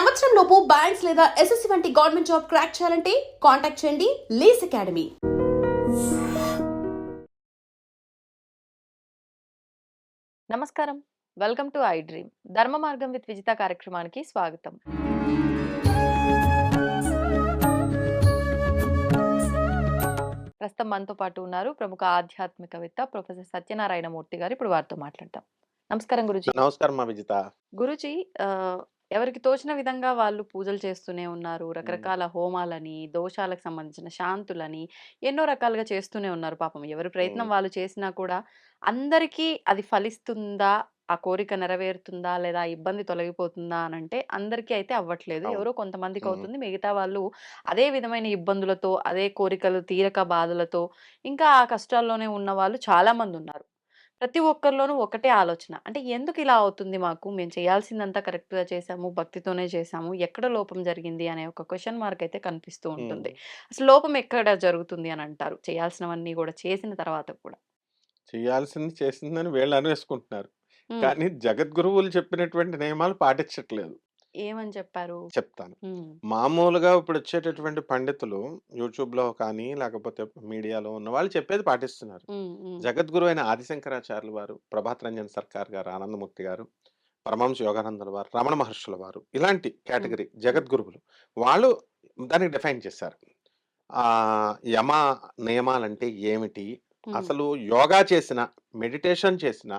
సంవత్సరం లోపు బ్యాంక్స్ లేదా ఎస్ఎస్సి వంటి గవర్నమెంట్ జాబ్ క్రాక్ చేయాలంటే కాంటాక్ట్ చేయండి లీస్ అకాడమీ. నమస్కారం, వెల్కమ్ టు ఐ డ్రీమ్. ధర్మ మార్గం విత్ విజిత కార్యక్రమానికి స్వాగతం. ప్రస్తుతం మనతో పాటు ఉన్నారు ప్రముఖ ఆధ్యాత్మికవేత్త ప్రొఫెసర్ సత్యనారాయణ మూర్తి గారు. ఇప్పుడు వారితో మాట్లాడతాం. నమస్కారం గురుజీ. నమస్కారం మా విజిత. గురుజీ, ఎవరికి తోచిన విధంగా వాళ్ళు పూజలు చేస్తూనే ఉన్నారు. రకరకాల హోమాలని, దోషాలకు సంబంధించిన శాంతులని ఎన్నో రకాలుగా చేస్తూనే ఉన్నారు. పాపం ఎవరి ప్రయత్నం వాళ్ళు చేసినా కూడా అందరికీ అది ఫలిస్తుందా, ఆ కోరిక నెరవేరుతుందా, లేదా ఆ ఇబ్బంది తొలగిపోతుందా అనంటే అందరికీ అయితే అవ్వట్లేదు. అవును. ఎవరో కొంతమందికి అవుతుంది. మిగతా వాళ్ళు అదే విధమైన ఇబ్బందులతో, అదే కోరికలు తీరక బాధలతో ఇంకా ఆ కష్టాల్లోనే ఉన్నవాళ్ళు చాలా మందున్నారు. ప్రతి ఒక్కరిలోనూ ఒకటే ఆలోచన. అంటే ఎందుకు ఇలా అవుతుంది మాకు? మేము చేయాల్సిందంతా కరెక్ట్‌గా చేశాము. భక్తితోనే చేశాము. ఎక్కడ లోపం జరిగింది అనే ఒక క్వెషన్ మార్క్ అయితే కనిపిస్తూ ఉంటుంది. అసలు లోపం ఎక్కడ జరుగుతుంది అని అంటారు? చేయాల్సినవన్నీ గూడా చేసిన తర్వాత కూడా. చేయాల్సింది చేసిందని వీళ్ళు అనేసుకుంటున్నారు. హ్మ్. కానీ జగద్గురువులు చెప్పినటువంటి నియమాలు పాటించట్లేదు. ఏమని చెప్పారు? చెప్తాను. హ్మ్. మామూలుగా ఇప్పుడొచ్చేటటువంటి పండితులు యూట్యూబ్‌లో కానీ, లేకపోతే మీడియాలో ఉన్నవాళ్ళు చెప్పేది పాటిస్తున్నారు. హ్మ్. హ్మ్. జగద్గురు అయిన ఆదిశంకరాచార్యులు వారు, ప్రభాత్ రంజన్ సర్కార్ గారు, ఆనందమూర్తి గారు, పరమహంస యోగానందుల వారు, రమణ మహర్షుల వారు ఇలాంటి హ్మ్. కేటగరీ జగద్గురువులు. వాళ్ళు దానికి డిఫైన్ చేశారు. యమ నియమాలంటే ఏమిటి? హ్మ్. అసలు యోగా చేసినా, మెడిటేషన్ చేసినా,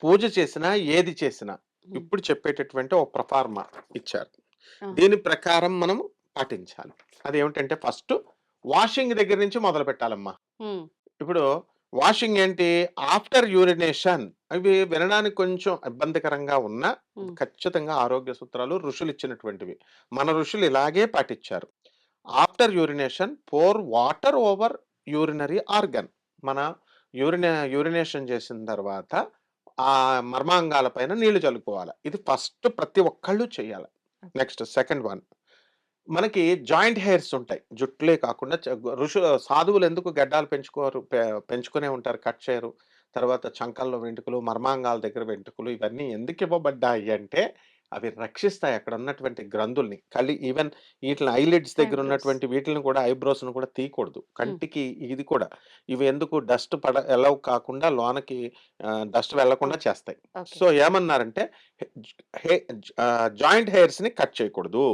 పూజ చేసినా, ఏది చేసినా హ్మ్. ఇప్పుడు చెప్పేటటువంటి ఒక ప్రొఫార్మా ఇచ్చారు. ఆ! దీని ప్రకారం మనం పాటించాలి. అదేమిటంటే ఫస్ట్ వాషింగ్ దగ్గర నుంచి మొదలుపెట్టాలమ్మా. హ్మ్. ఇప్పుడు వాషింగ్ ఏంటి? After urination. అవి వినడానికి కొంచెం ఇబ్బందికరంగా ఉన్నా హ్మ్. ఖచ్చితంగా ఆరోగ్య సూత్రాలు ఋషులిచ్చినటువంటివి. మన ఋషులు ఇలాగే పాటిచ్చారు. After urination pour water over urinary organ. మన యూరినేషన్ చేసిన తర్వాత ఆ మర్మాంగాల పైన నీళ్లు చల్లుకోవాలి. ఇది ఫస్ట్ ప్రతి ఒక్కళ్ళు చేయాలి. నెక్స్ట్ సెకండ్ వన్, మనకి జాయింట్ హెయిర్స్ ఉంటాయి. జుట్లే కాకుండా సాధువులు ఎందుకు గడ్డాలు పెంచుకోరు, పెంచుకునే ఉంటారు, కట్ చేయరు. తర్వాత చంకల్లో వెంట్రుకలు, మర్మాంగాల దగ్గర వెంట్రుకలు ఇవన్నీ ఎందుకు ఇవ్వబడ్డాయి అంటే అవి రక్షిస్తాయి అక్కడ ఉన్నటువంటి గ్రంథుల్ని. ఈవెన్ వీటిని ఐలిడ్స్ దగ్గర ఐబ్రోస్. ఉన్నటువంటి వీటిని కూడా, ఐబ్రోస్‌ని కూడా తీయకూడదు. హ్మ్. కంటికి ఇది కూడా. ఇవి ఎందుకు డస్ట్ ఎలవ్ కాకుండా లోనకి డస్ట్ వెళ్ళకుండా ఓకే. చేస్తాయి. ఓకే. సో ఏమన్నారంటే హె జాయింట్ హెయిర్స్‌ని కట్ చేయకూడదు.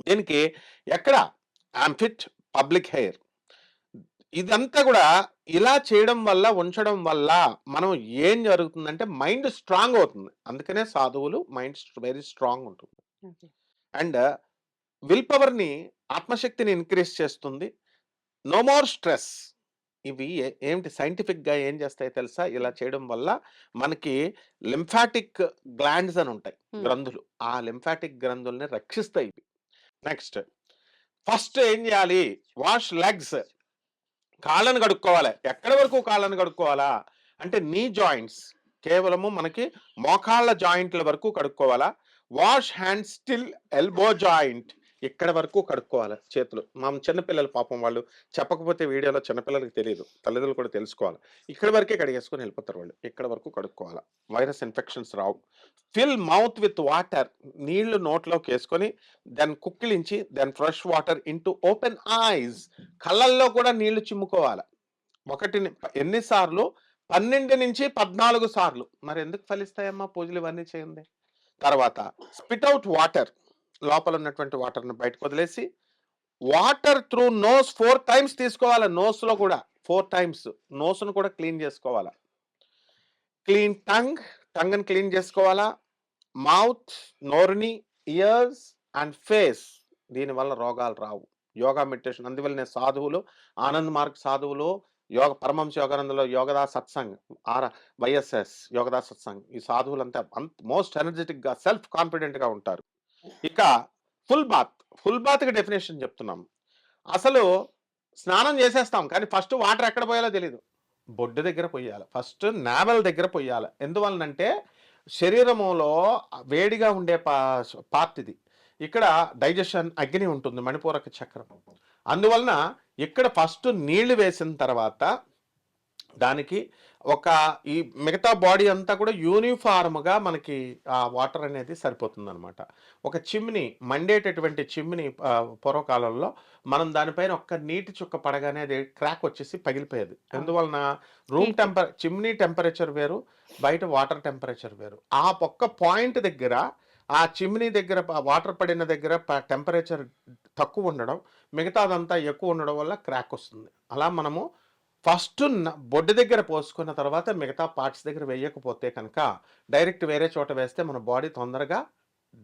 దీనికి ఎక్కడ ఆర్మ్‌పిట్, పబ్లిక్ హెయిర్. ఇదంతా గూడా ఇలా చేయడం వల్ల, ఉంచడం వల్ల మనం ఏం జరుగుతుందంటే మైండ్ స్ట్రాంగ్ అవుతుంది. అందుకనే సాధువులు మైండ్ వెరీ స్ట్రాంగ్ ఉంటుంది. ఓకే. అండ్ విల్ పవర్‌ని, ఆత్మశక్తిని ఇంక్రీజ్ చేస్తుంది. No more stress. ఇవి ఏంటి సైంటిఫిక్‌గా ఏం చేస్తాయో తెలుసా? ఇలా హ్మ్. చేయడం వల్ల మనకి లింఫాటిక్ గ్లాండ్స్ అని ఉంటాయి. హ్మ్. గ్రంథులు. ఆ లింఫాటిక్ గ్రంథుల్ని రక్షిస్తాయి ఇవి. నెక్స్ట్ ఫస్ట్ ఏం జేయాలి? Wash legs. కాళ్ళను కడుక్కోవాలి. ఎక్కడి వరకు కాళ్ళను కడుక్కోవాలా? అంటే నీ జాయింట్స్. కేవలము మనకి మోకాళ్ళ జాయింట్ల వరకు కడుక్కోవాలా? Wash hands till elbow joint. ఇక్కడి వరకు కడుక్కోవాలి చేతులు. చిన్న పిల్లలు పాపం వాళ్ళు చెప్పకపోతే వీడియోలో చిన్నపిల్లలకి తెలీదు. తల్లిదండ్రులు కూడా తెలుసుకోవాలి. ఇక్కడి వరకే కడిగేసుకొని వెళ్ళిపోతారు వాళ్ళు. ఇక్కడి వరకు కడుక్కోవాలా. వైరస్ ఇన్ఫెక్షన్స్ రావు. Fill mouth with water. నీళ్లు నోట్లోకేసుకొని దెన్ కుక్కిలించి then fresh water into open eyes. కళ్ళల్లో కూడా నీళ్లు చిమ్ముకోవాలి. ఎన్ని సార్లు? 12-14 సార్లు. మరి ఎందుకు ఫలిస్తాయమ్మా పూజలు ఇవన్నీ చేయండి. తర్వాత స్పిట్ అవుట్ వాటర్. లోపల ఉన్నటువంటి వాటర్‌ని బయటకు వదిలేసి వాటర్ త్రూ నోస్ 4 టైమ్స్ తీసుకోవాలి. నోస్‌లో కూడా 4 టైమ్స్. నోస్‌ను కూడా క్లీన్ చేసుకోవాలా. క్లీన్ టంగ్‌ని క్లీన్ చేసుకోవాలా. మౌత్, నోరుని, ఇయర్స్ అండ్ ఫేస్. దీనివల్ల రోగాలు రావు. యోగా మెడిటేషన్ అందువల్లనే సాధువులు, ఆనంద్ మార్గ్ సాధువులు, పరమహంస యోగానందలో యోగదాస్ సత్సంగ్, ఆర్ వైఎస్ఎస్ యోగదాస్ సత్సంగ్, ఈ సాధువులంతా మోస్ట్ ఎనర్జెటిక్‌గా, సెల్ఫ్ కాన్ఫిడెంట్‌గా ఉంటారు. ఇక ఫుల్ బాత్. ఫుల్ బాత్‌కి డెఫినిషన్ చెప్తున్నాం. అసలు స్నానం చేసేస్తాం. కానీ ఫస్ట్ వాటర్ ఎక్కడ పోయాలో తెలీదు. బొడ్డు దగ్గర పొయ్యాలి. ఫస్ట్ నావెల్ దగ్గర పొయ్యాలి. ఎందువలనంటే శరీరములో వేడిగా ఉండే పార్ట్ ఇది. ఇక్కడ డైజెషన్ అగ్ని ఉంటుంది, మణిపూరక చక్రం. అందువలన ఇక్కడ ఫస్ట్ నీళ్లు వేసిన తర్వాత దానికి ఒక ఈ మిగతా బాడీ అంతా కూడా యూనిఫార్మ్‌గా మనకి ఆ వాటర్ అనేది సరిపోతుందనమాట. ఒక చిమ్నీ మండేటటువంటి చిమ్నీ పూర్వకాలంలో మనం దానిపైన ఒక్క నీటి చుక్క పడగానే అది క్రాక్ వచ్చేసి పగిలిపోయేది. అవును. ఎందువలన హీట్. చిమ్నీ టెంపరేచర్ వేరు, బయట వాటర్ టెంపరేచర్ వేరు. ఆ ఒక్క పాయింట్ దగ్గర ఆ చిమ్నీ దగ్గర వాటర్ పడిన దగ్గర టెంపరేచర్ తక్కువుండడం, మిగతాదంతా ఎక్కువుండడం వల్ల క్రాక్ వస్తుంది. అలా మనము ఫస్ట్ బొడ్డు దగ్గర పోసుకున్న తర్వాత మిగతా పార్ట్స్ దగ్గర వేయకపోతే కనుక డైరెక్ట్ వేరే చోట వేస్తే మన బాడీ తొందరగా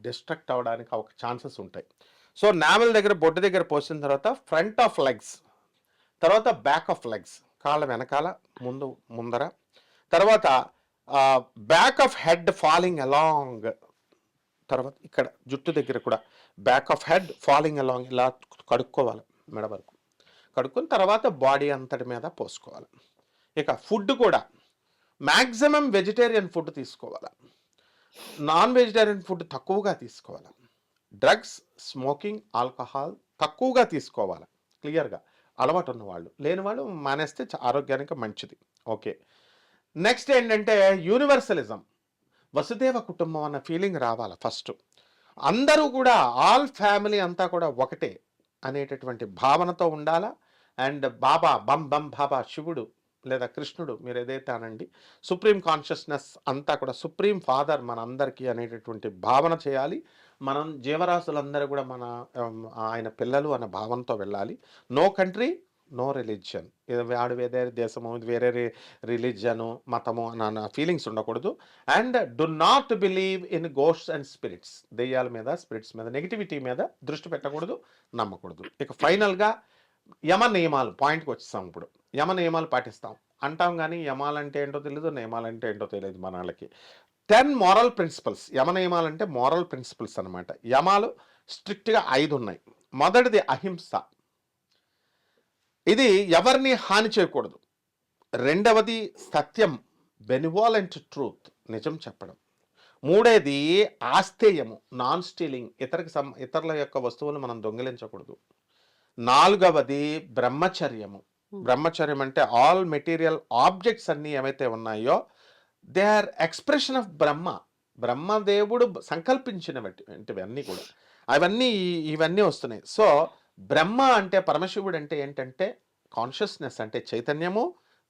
డిస్ట్రక్ట్ అవ్వడానికి ఒక ఛాన్సెస్ ఉంటాయి. సో నావెల్ దగ్గర బొడ్డు దగ్గర పోసిన తర్వాత ఫ్రంట్ ఆఫ్ లెగ్స్, తర్వాత బ్యాక్ ఆఫ్ లెగ్స్, కాళ్ళ వెనకాల, ముందర, తర్వాత back of head falling along, తర్వాత ఇక్కడ జుట్టు దగ్గర కూడా back of head falling along ఇలా కడుక్కోవాలి మెడ వరకు. కడుక్కున్న తర్వాత బాడీ అంతటి మీద పోసుకోవాలి. ఇక ఫుడ్ కూడా మ్యాక్సిమం వెజిటేరియన్ ఫుడ్ తీసుకోవాలి. నాన్ వెజిటేరియన్ ఫుడ్ తక్కువగా తీసుకోవాలి. డ్రగ్స్, స్మోకింగ్, ఆల్కహాల్ తక్కువగా తీసుకోవాలి. క్లియర్గా అలవాటు ఉన్నవాళ్ళు, లేని వాళ్ళు మానేస్తే ఆరోగ్యానికి మంచిది. ఓకే. నెక్స్ట్ ఏంటంటే యూనివర్సలిజం, వసుదేవ కుటుంబం అన్న ఫీలింగ్ రావాలి ఫస్ట్. అందరూ కూడా ఆల్ ఫ్యామిలీ అంతా కూడా ఒకటే అనేటటువంటి భావనతో ఉండాలా. అండ్ బాబా బం బం బాబా శివుడు లేదా కృష్ణుడు మీరు ఏదైతే అనండి, సుప్రీం కాన్షియస్నెస్ అంతా కూడా సుప్రీం ఫాదర్ మన అందరికీ అనేటటువంటి భావన చేయాలి. మనం జీవరాశులందరూ కూడా మన ఆయన పిల్లలు అన్న భావనతో వెళ్ళాలి. నో కంట్రీ నో రిలీజియన్, వాడు వేరే దేశము వేరే రిలీజియను మతము అన్న ఫీలింగ్స్ ఉండకూడదు. And do not believe in ghosts and spirits, దెయ్యాల మీద స్పిరిట్స్ మీద నెగిటివిటీ మీద దృష్టి పెట్టకూడదు, నమ్మకూడదు. ఇక ఫైనల్గా యమ నియమాలు పాయింట్కి వచ్చేస్తాం. ఇప్పుడు యమ నియమాలు పాటిస్తాం అంటాం, కానీ యమాలంటే ఏంటో తెలియదు, నియమాలంటే ఏంటో తెలియదు మన వాళ్ళకి. 10 మోరల్ ప్రిన్సిపల్స్, యమ నియమాలు అంటే మోరల్ ప్రిన్సిపల్స్ అనమాట. యమాలు స్ట్రిక్ట్గా 5 ఉన్నాయి. మొదటిది అహింస, ఇది ఎవరిని హాని చేయకూడదు. రెండవది సత్యం, బెనివాలెంట్ ట్రూత్, నిజం చెప్పడం. మూడేది ఆస్తేయము, నాన్ స్టీలింగ్, ఇతరుల యొక్క వస్తువులు మనం దొంగిలించకూడదు. నాలుగవది బ్రహ్మచర్యము. బ్రహ్మచర్యం అంటే ఆల్ మెటీరియల్ ఆబ్జెక్ట్స్ అన్నీ ఏవైతే ఉన్నాయో దే ఆర్ ఎక్స్ప్రెషన్ ఆఫ్ బ్రహ్మ, బ్రహ్మదేవుడు సంకల్పించినవి అన్నీ కూడా ఇవన్నీ వస్తున్నాయి. సో బ్రహ్మ అంటే పరమశివుడు అంటే ఏంటంటే కాన్షియస్నెస్ అంటే చైతన్యము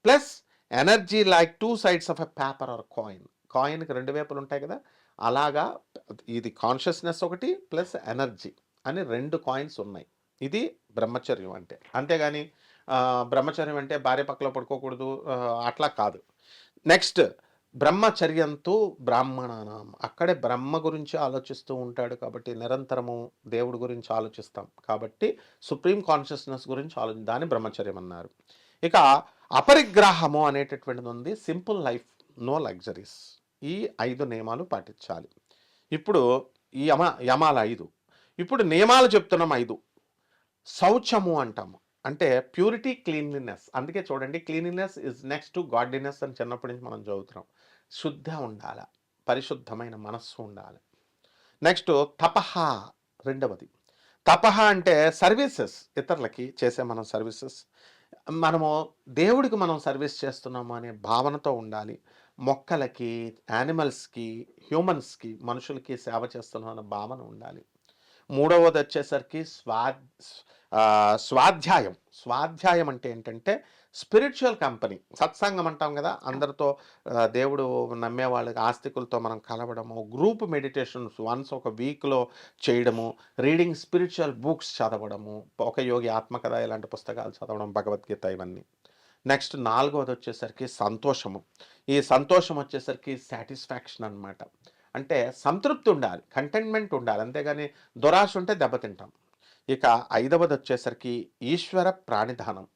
plus energy, like 2 sides of a paper or coin. కాయిన్కి 2 వైపులు ఉంటాయి కదా, అలాగా ఇది కాన్షియస్నెస్ ఒకటి ప్లస్ ఎనర్జీ అని 2 కాయిన్స్ ఉన్నాయి. ఇది బ్రహ్మచర్యం అంటే. అంతేగాని బ్రహ్మచర్యం అంటే భార్య పక్కలో పడుకోకూడదు అట్లా కాదు. నెక్స్ట్ బ్రహ్మచర్యంతో బ్రాహ్మణానం, అక్కడే బ్రహ్మ గురించి ఆలోచిస్తూ ఉంటాడు కాబట్టి నిరంతరము దేవుడి గురించి ఆలోచిస్తాం కాబట్టి సుప్రీం కాన్షియస్నెస్ గురించి దాన్ని బ్రహ్మచర్యం అన్నారు. ఇక అపరిగ్రాహము అనేటటువంటిది ఉంది, సింపుల్ లైఫ్, నో లగ్జరీస్. ఈ 5 నియమాలు పాటించాలి. ఇప్పుడు ఈ యమాలు 5. ఇప్పుడు నియమాలు చెప్తున్నాం 5. శౌచము అంటాము, అంటే ప్యూరిటీ, క్లీన్లీనెస్. అందుకే చూడండి, cleanliness is next to godliness అని చిన్నప్పటి నుంచి మనం చదువుతున్నాం. శుద్ధ ఉండాలి, పరిశుద్ధమైన మనస్సు ఉండాలి. నెక్స్ట్ తపహ, రెండవది. తపహ అంటే సర్వీసెస్, ఇతరులకి చేసే మనం సర్వీసెస్, మనము దేవుడికి మనం సర్వీస్ చేస్తున్నాము అనే భావనతో ఉండాలి. మొక్కలకి, యానిమల్స్కి, హ్యూమన్స్కి, మనుషులకి సేవ చేస్తున్నాం అనే భావన ఉండాలి. మూడవది వచ్చేసరికి స్వాధ్యాయం. స్వాధ్యాయం అంటే ఏంటంటే స్పిరిచువల్ కంపెనీ, సత్సంగం అంటాం కదా, అందరితో దేవుడు నమ్మే వాళ్ళకి ఆస్తికులతో మనం కలవడము, గ్రూప్ మెడిటేషన్స్ వన్స్ ఒక వీక్లో చేయడము, రీడింగ్ స్పిరిచువల్ బుక్స్ చదవడము, ఒక యోగి ఆత్మకథ ఇలాంటి పుస్తకాలు చదవడం, భగవద్గీత, ఇవన్నీ. నెక్స్ట్ 4వది వచ్చేసరికి సంతోషము. ఈ సంతోషం వచ్చేసరికి సాటిస్ఫాక్షన్ అనమాట. అంటే సంతృప్తి ఉండాలి, కంటెంట్మెంట్ ఉండాలి, అంతేగాని దురాశ ఉంటే దెబ్బతింటాం. ఇక 5వది వచ్చేసరికి ఈశ్వర ప్రాణిధానం.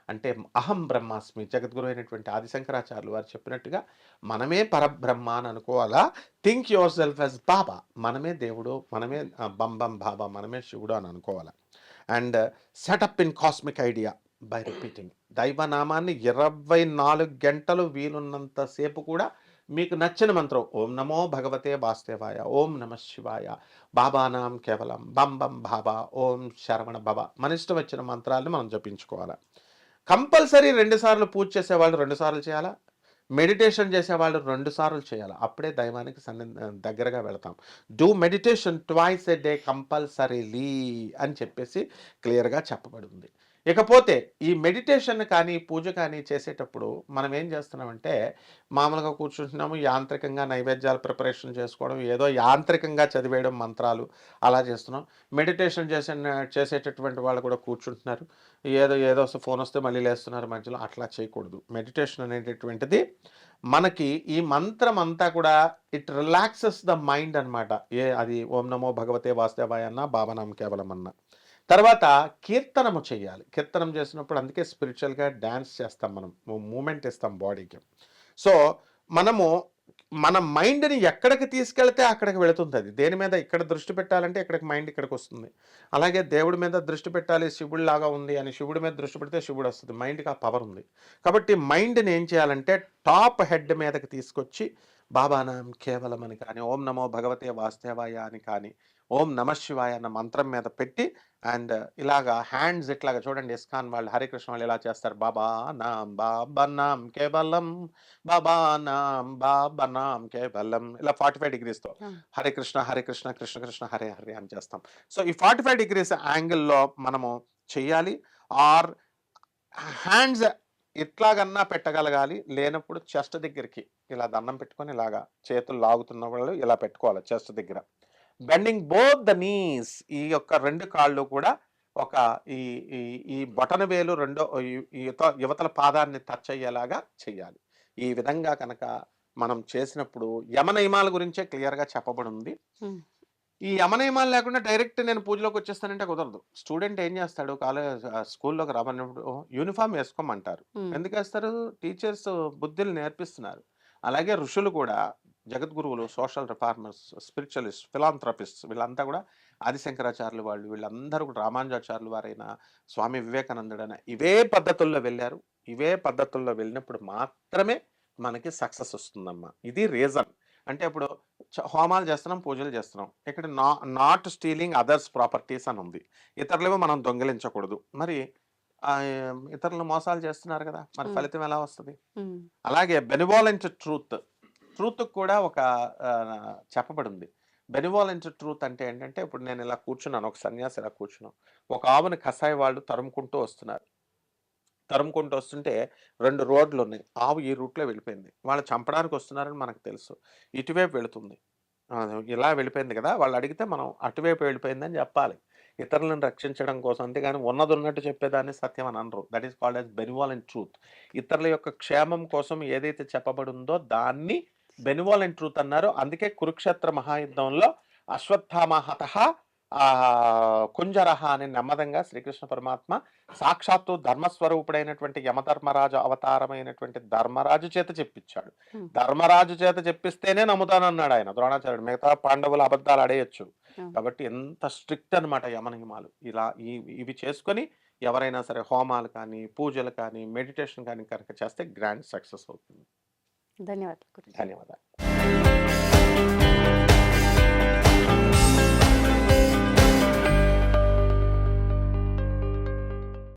అంటే అహం బ్రహ్మాస్మి, జగద్గురు అయినటువంటి ఆదిశంకరాచార్యులు వారు చెప్పినట్టుగా మనమే పరబ్రహ్మ అని అనుకోవాలా. Think yourself as Baba, మనమే దేవుడు, మనమే బం బాబా, మనమే శివుడు అని అనుకోవాలి. And set up in cosmic idea by repeating. దైవనామాన్ని 24 గంటలు వీలున్నంత సేపు కూడా మీకు నచ్చిన మంత్రం, ఓం నమో భగవతే వాసుదేవాయ, ఓం నమ శివాయ, బాబానాం కేవలం, బం బం బాబా, ఓం శరవణ భవ, మన ఇష్టం వచ్చిన మంత్రాలను మనం జపించుకోవాలి. కంపల్సరీ 2 సార్లు పూజ చేసేవాళ్ళు 2 సార్లు చేయాలా? మెడిటేషన్ చేసేవాళ్ళు 2 సార్లు చేయాలి. అప్పుడే దైవానికి దగ్గరగా వెళతాం. Do meditation twice a day compulsorily అని చెప్పేసి క్లియర్‌గా చెప్పబడి ఉంది. ఇకపోతే ఈ మెడిటేషన్ కానీ, పూజ కానీ చేసేటప్పుడు మనం ఏం చేస్తున్నామంటే, మామూలుగా కూర్చుంటున్నాము, యాంత్రికంగా నైవేద్యాలు ప్రిపరేషన్ చేసుకోవడం, ఏదో యాంత్రికంగా చదివేయడం మంత్రాలు అలా చేస్తున్నాం. మెడిటేషన్ చేసేటటువంటి వాళ్ళు కూడా కూర్చుంటున్నారు. ఏదో ఫోన్ వస్తే మళ్ళీ లేస్తున్నారు మధ్యలో. అట్లా చేయకూడదు. మెడిటేషన్ అనేటటువంటిది మనకి ఈ మంత్రం అంతా కూడా ఇట్ రిలాక్సెస్ ద మైండ్ అన్నమాట. అది ఓం నమో భగవతే వాసుదేవాయ అన్నా, భావనాం కేవలం అన్నా. తర్వాత కీర్తనము చేయాలి. కీర్తనం చేసినప్పుడు అందుకే స్పిరిచువల్‌గా డాన్స్ చేస్తాం మనం. మూవ్‌మెంట్ ఇస్తాం బాడీకి. సో, మనము మన మైండ్‌ని ఎక్కడికి తీసుకెళ్తే అక్కడికి వెళుతుందది. దేని మీద ఇక్కడ దృష్టి పెట్టాలంటే ఇక్కడికి మైండ్ ఇక్కడికొస్తుంది. అలాగే దేవుడి మీద దృష్టి పెట్టాలి, శివుడిలాగా ఉంది అని శివుడి మీద దృష్టి పెడితే శివుడొస్తది. మైండ్‌కి ఆ పవర్ ఉంది. కాబట్టి మైండ్‌ని ఏం చేయాలంటే టాప్ హెడ్ మీదకి తీసుకొచ్చి బాబానాం కేవలం అని కానీ, ఓం నమో భగవతే వాసుదేవాయ అని కానీ, ఓం నమః శివాయ అన్న మంత్రం మీద పెట్టి అండ్ ఇలాగా హ్యాండ్స్ ఇట్లాగా చూడండి, ఇస్కాన్ వాళ్ళు హరికృష్ణ వాళ్ళు ఇలా చేస్తారు. బాబానాం కేవలం బాబానాం కేవలం ఇలా 45 డిగ్రీస్‌తో హరే కృష్ణ కృష్ణ కృష్ణ హరే హరే అని చేస్తాం. సో, ఈ 45 డిగ్రీస్ యాంగిల్‌లో మనము చెయ్యాలి. ఆర్ హ్యాండ్స్ ఇట్లాగన్నా పెట్టగలగాలి. లేనప్పుడు చెస్ట్ దగ్గరికి ఇలా దండం పెట్టుకొని ఇలాగా చేతులు లాగుతున్న వాళ్ళు ఇలా పెట్టుకోవాలి చెస్ట్ దగ్గర. బెండింగ్ బోత్ ద నీస్, ఈ యొక్క 2 కాళ్ళు కూడా ఒక ఈ ఈ ఈ బొటన వేలు రెండో యువతల పాదాన్ని టచ్ అయ్యేలాగా చెయ్యాలి. ఈ విధంగా కనుక మనం చేసినప్పుడు యమ నియమాల గురించే క్లియర్‌గా చెప్పబడి ఉంది. హ్మ్. ఈ యమ నియమాలు లేకుండా డైరెక్ట్ నేను పూజలోకి వచ్చేస్తానంటే కుదరదు. స్టూడెంట్ ఏం చేస్తాడు, స్కూల్లోకి రమ్మన్నప్పుడు యూనిఫామ్ వేసుకోమంటారు. హ్మ్. ఎందుకేస్తారు? టీచర్స్ బుద్ధులు నేర్పిస్తున్నారు. అలాగే ఋషులు కూడా, జగద్గురువులు, సోషల్ రిఫార్మర్స్, స్పిరిచువలిస్ట్, ఫిలాంథ్రపిస్ట్స్ వీళ్ళంతా కూడా ఆదిశంకరాచార్యులు వాళ్ళు వీళ్ళందరూ కూడా రామానుజాచార్యులు వారైనా, స్వామి వివేకానందుడైనా ఇవే పద్ధతుల్లో వెళ్ళారు. ఇవే పద్ధతుల్లో వెళ్ళినప్పుడు మాత్రమే మనకి సక్సెస్ వస్తుందమ్మా. ఇది రీజన్. అంటే ఇప్పుడు హోమాలు చేస్తున్నాం, పూజలు చేస్తున్నాం. ఇక్కడ నాట్ స్టీలింగ్ అదర్స్ ప్రాపర్టీస్ అని ఉంది. ఇతరులేమో మనం దొంగిలించకూడదు. మరి ఇతరులు మోసాలు చేస్తున్నారు కదా, మరి హ్మ్. ఫలితం ఎలా వస్తుంది? హ్మ్. అలాగే బెనివాలెంట్ ట్రూత్ కూడా ఒక చెప్పబడి ఉంది. బెనివాలెంట్ ట్రూత్ అంటే ఏంటంటే, ఇప్పుడు నేను ఇలా కూర్చున్నాను, ఒక సన్యాసి ఇలా కూర్చున్నాం. ఒక ఆవుని కసాయి వాళ్ళు తరుముకుంటూ వస్తున్నారు. తరుముకుంటూ వస్తుంటే 2 రోడ్లు ఉన్నాయి. ఆవు ఈ రూట్లో వెళ్ళిపోయింది. వాళ్ళు చంపడానికి వస్తున్నారని మనకు తెలుసు. ఇటువైపు వెళుతుంది. ఇలా వెళ్ళిపోయింది కదా, వాళ్ళు అడిగితే మనం అటువైపు వెళ్ళిపోయిందని చెప్పాలి. ఇతరులను రక్షించడం కోసం. అంతేగాని ఉన్నది ఉన్నట్టు చెప్పేదాన్ని సత్యం అని అనరు. That is called as benevolent truth. ఇతరుల యొక్క క్షేమం కోసం ఏదైతే చెప్పబడి ఉందో దాన్ని బెనివాలెంట్ ట్రూత్ అన్నారు. అందుకే కురుక్షేత్ర మహాయుద్ధంలో అశ్వత్థామ హతః కుంజరహ అని నెమ్మదంగా శ్రీకృష్ణ పరమాత్మ సాక్షాత్తు ధర్మస్వరూపుడైనటువంటి యమధర్మరాజు అవతారమైనటువంటి ధర్మరాజు చేత చెప్పించాడు. హ్మ్. ధర్మరాజు చేత చెప్పిస్తేనే నమ్ముతానన్నాడు ఆయన ద్రోణాచార్యుడు. మిగతా పాండవులు అబద్ధాలు ఆడేయచ్చు. హ్మ్. కాబట్టి ఎంత స్ట్రిక్ట్ అనమాట యమ నియమాలు. ఇలా ఇవి చేసుకొని ఎవరైనా సరే హోమాలు కానీ, పూజలు కానీ, మెడిటేషన్ కానీ కనుక చేస్తే గ్రాండ్ సక్సెస్ అవుతుంది. ధన్యవాదాలు గురుజీ. ధన్యవాదాలు.